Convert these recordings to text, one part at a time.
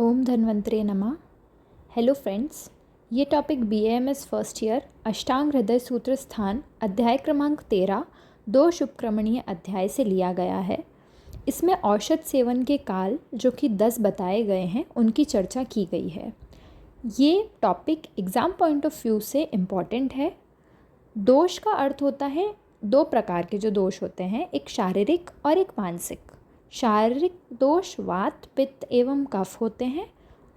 ओम धन्वंतरे नमः। Hello friends, ये topic BAMS first year अष्टांग हृदय सूत्र स्थान अध्याय क्रमांक 13 दो शुभक्रमणीय अध्याय से लिया गया है। इसमें औषध सेवन के काल जो कि 10 बताए गए हैं उनकी चर्चा की गई है। ये topic exam point of view से इम्पॉर्टेंट है। दोष का अर्थ होता है दो प्रकार के जो दोष होते हैं, एक शारीरिक और एक मानसिक। शारीरिक दोष वात पित्त एवं कफ होते हैं,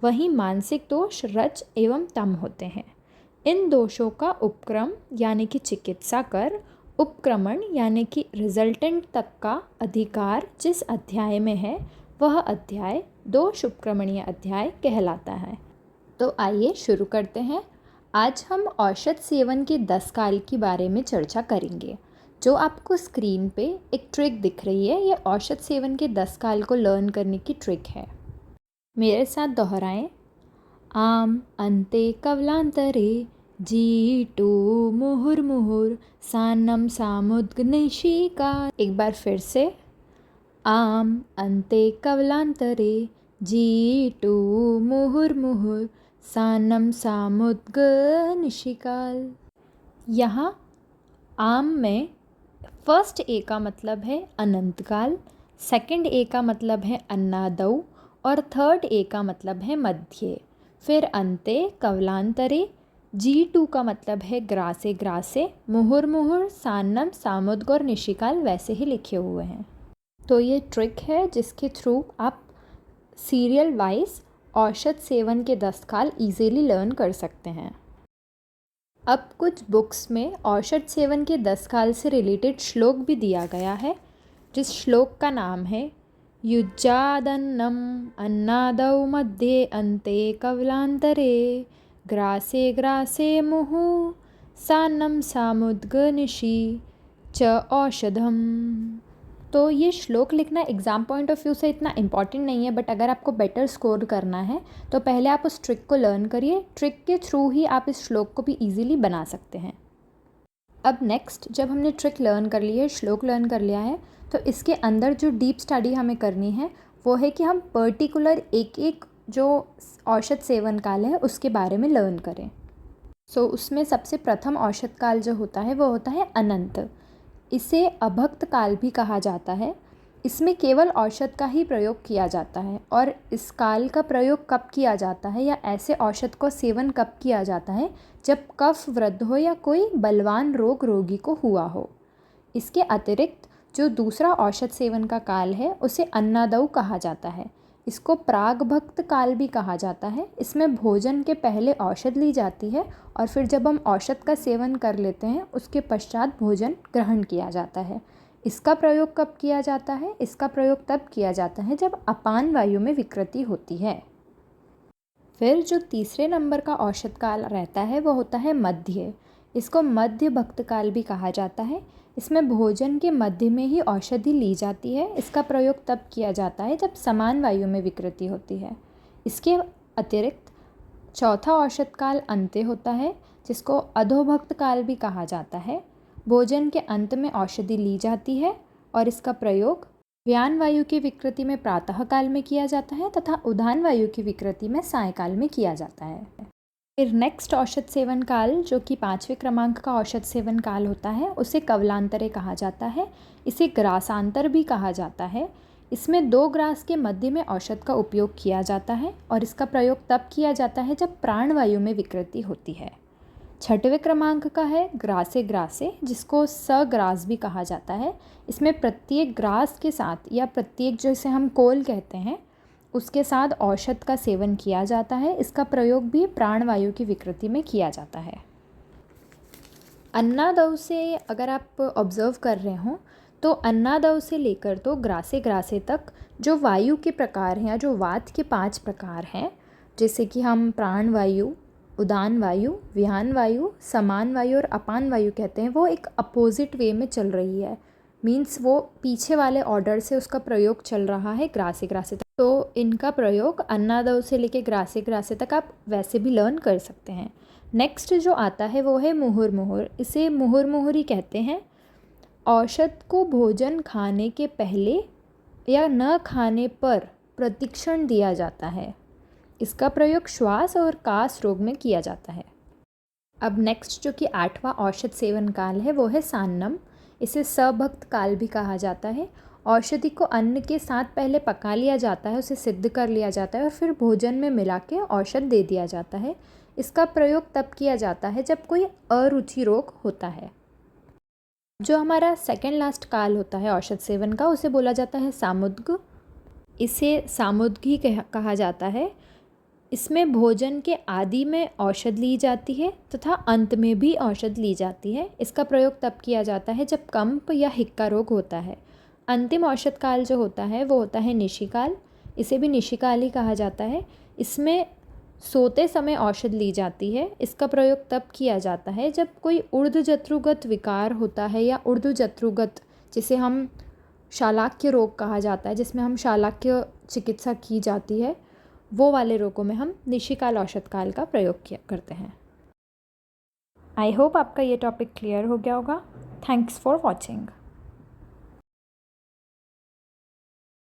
वहीं मानसिक दोष रज एवं तम होते हैं। इन दोषों का उपक्रम यानी कि चिकित्सा कर उपक्रमण यानी कि रिजल्टेंट तक का अधिकार जिस अध्याय में है वह अध्याय दो शुभक्रमणीय अध्याय कहलाता है। तो आइए शुरू करते हैं। आज हम औषध सेवन के 10 काल के बारे में चर्चा करेंगे। जो आपको स्क्रीन पे एक ट्रिक दिख रही है, ये औषध सेवन के 10 काल को लर्न करने की ट्रिक है। मेरे साथ दोहराएं। आम अन्ते कवलांतरे जीटू मुहुर्मुहुर सानम सामुद्गनिशिका। एक बार फिर से। आम अन्ते कवलांतरे जीटू मुहुर्मुहुर सानम सामुद्गनिशिकाल। यहाँ आम में फर्स्ट ए का मतलब है अनंत काल, सेकंड ए का मतलब है अन्नादौ और थर्ड ए का मतलब है मध्य। फिर अंते कवलांतरे G2 का मतलब है ग्रासे ग्रासे, मुहुर्मुहुर सान्नम सामुद्ग और निशिकाल वैसे ही लिखे हुए हैं। तो ये ट्रिक है जिसके थ्रू आप सीरियल वाइज औषध सेवन के 10 काल इजीली लर्न कर सकते हैं। अब कुछ बुक्स में औषध सेवन के 10 काल से रिलेटेड श्लोक भी दिया गया है, जिस श्लोक का नाम है युज्जादन्नम अन्नादौ मध्ये अन्ते कवलांतरे ग्रासे ग्रासे मुहु सान्नम सामुद्गनिशि च औषधम। तो ये श्लोक लिखना एग्ज़ाम पॉइंट ऑफ व्यू से इतना इम्पॉर्टेंट नहीं है, बट अगर आपको बेटर स्कोर करना है तो पहले आप उस ट्रिक को लर्न करिए। ट्रिक के थ्रू ही आप इस श्लोक को भी इजीली बना सकते हैं। अब नेक्स्ट, जब हमने ट्रिक लर्न कर ली है, श्लोक लर्न कर लिया है, तो इसके अंदर जो डीप स्टडी हमें करनी है वो है कि हम पर्टिकुलर एक एक जो औषध सेवन काल है उसके बारे में लर्न करें। सो उसमें सबसे प्रथम औषध काल जो होता है वो होता है अनंत। इसे अभक्त काल भी कहा जाता है। इसमें केवल औषध का ही प्रयोग किया जाता है, और इस काल का प्रयोग कब किया जाता है या ऐसे औषध को सेवन कब किया जाता है जब कफ वृद्ध हो या कोई बलवान रोग रोगी को हुआ हो। इसके अतिरिक्त जो दूसरा औषध सेवन का काल है उसे अन्नादौ कहा जाता है। इसको प्रागभक्त काल भी कहा जाता है। इसमें भोजन के पहले औषध ली जाती है और फिर जब हम औषध का सेवन कर लेते हैं उसके पश्चात भोजन ग्रहण किया जाता है। इसका प्रयोग कब किया जाता है? इसका प्रयोग तब किया जाता है जब अपान वायु में विकृति होती है। फिर जो तीसरे नंबर का औषध काल रहता है वो होता है मध्य। इसको मध्य भक्त काल भी कहा जाता है। इसमें भोजन के मध्य में ही औषधि ली जाती है। इसका प्रयोग तब किया जाता है जब समान वायु में विकृति होती है। इसके अतिरिक्त चौथा औषध काल अंत्य होता है, जिसको अधोभक्त काल भी कहा जाता है। भोजन के अंत में औषधि ली जाती है और इसका प्रयोग व्यान वायु की विकृति में प्रातः काल में किया जाता है तथा उदान वायु की विकृति में सायंकाल में किया जाता है। फिर नेक्स्ट औषध सेवन काल जो कि 5वें क्रमांक का औषध सेवन काल होता है उसे कवलांतरे कहा जाता है। इसे ग्रासांतर भी कहा जाता है। इसमें 2 ग्रास के मध्य में औषध का उपयोग किया जाता है और इसका प्रयोग तब किया जाता है जब प्राणवायु में विकृति होती है। 6वें क्रमांक का है ग्रासे ग्रासे, जिसको सग्रास भी कहा जाता है। इसमें प्रत्येक ग्रास के साथ या प्रत्येक जैसे हम कोल कहते हैं उसके साथ औषध का सेवन किया जाता है। इसका प्रयोग भी प्राणवायु की विकृति में किया जाता है। अन्नादौ से अगर आप ऑब्ज़र्व कर रहे हो तो अन्नादौ से लेकर तो ग्रासे ग्रासे तक जो वायु के प्रकार हैं या जो वात के 5 प्रकार हैं, जैसे कि हम प्राणवायु, उदान वायु, विहान वायु, समान वायु और अपान वायु कहते हैं, वो एक अपोजिट वे में चल रही है। मीन्स वो पीछे वाले ऑर्डर से उसका प्रयोग चल रहा है ग्रासे ग्रासे तक। तो इनका प्रयोग अन्नादौ से लेके ग्रासे ग्रासे तक आप वैसे भी लर्न कर सकते हैं। नेक्स्ट जो आता है वो है मुहुर्मुहुर। इसे मुहुर्मुहुर ही कहते हैं। औषध को भोजन खाने के पहले या न खाने पर प्रतिक्षण दिया जाता है। इसका प्रयोग श्वास और कास रोग में किया जाता है। अब नेक्स्ट जो कि 8वां औषध सेवन काल है वो है सान्नम। इसे सभक्त काल भी कहा जाता है। औषधि को अन्न के साथ पहले पका लिया जाता है, उसे सिद्ध कर लिया जाता है और फिर भोजन में मिला के औषध दे दिया जाता है। इसका प्रयोग तब किया जाता है जब कोई अरुचि रोग होता है। जो हमारा सेकेंड लास्ट काल होता है औषध सेवन का, उसे बोला जाता है सामुद्ग। इसे सामुद्गी कहा जाता है। इसमें भोजन के आदि में औषध ली जाती है तथा अंत में भी औषध ली जाती है। इसका प्रयोग तब किया जाता है जब कंप या हिक्का रोग होता है। अंतिम औषध काल जो होता है वो होता है निशिकाल। इसे भी निशिकाल ही कहा जाता है। इसमें सोते समय औषध ली जाती है। इसका प्रयोग तब किया जाता है जब कोई ऊर्ध्वजत्रुगत विकार होता है या ऊर्ध्वजत्रुगत, जिसे हम शालाक्य रोग कहा जाता है, जिसमें हम शालाक्य चिकित्सा की जाती है, वो वाले रोगों में हम निशिकाल औषध काल का प्रयोग किया करते हैं। आई होप आपका ये टॉपिक क्लियर हो गया होगा। Thanks for watching.